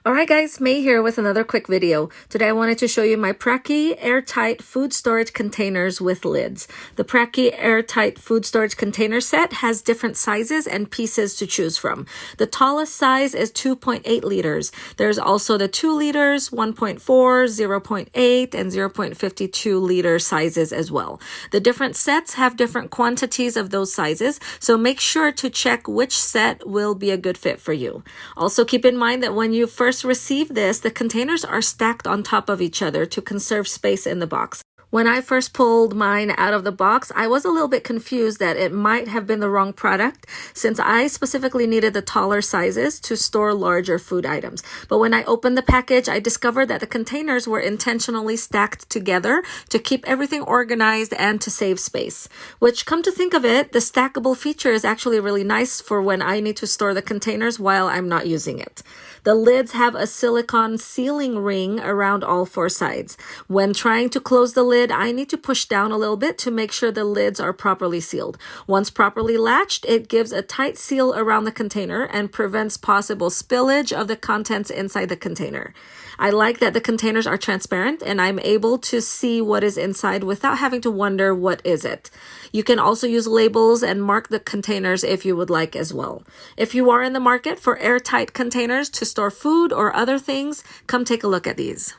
Alright guys, May here with another quick video. Today I wanted to show you my PRAKI Airtight food storage containers with lids. The PRAKI Airtight food storage container set has different sizes and pieces to choose from. The tallest size is 2.8 liters. There's also the 2 liters, 1.4, 0.8, and 0.52 liter sizes as well. The different sets have different quantities of those sizes, so make sure to check which set will be a good fit for you. Also keep in mind that when you first receive this, the containers are stacked on top of each other to conserve space in the box. When I first pulled mine out of the box, I was a little bit confused that it might have been the wrong product since I specifically needed the taller sizes to store larger food items. But when I opened the package, I discovered that the containers were intentionally stacked together to keep everything organized and to save space. Which, come to think of it, the stackable feature is actually really nice for when I need to store the containers while I'm not using it. The lids have a silicone sealing ring around all 4 sides. When trying to close the lid, I need to push down a little bit to make sure the lids are properly sealed. Once properly latched, it gives a tight seal around the container and prevents possible spillage of the contents inside the container. I like that the containers are transparent and I'm able to see what is inside without having to wonder what is it. You can also use labels and mark the containers if you would like as well. If you are in the market for airtight containers to store food or other things, come take a look at these.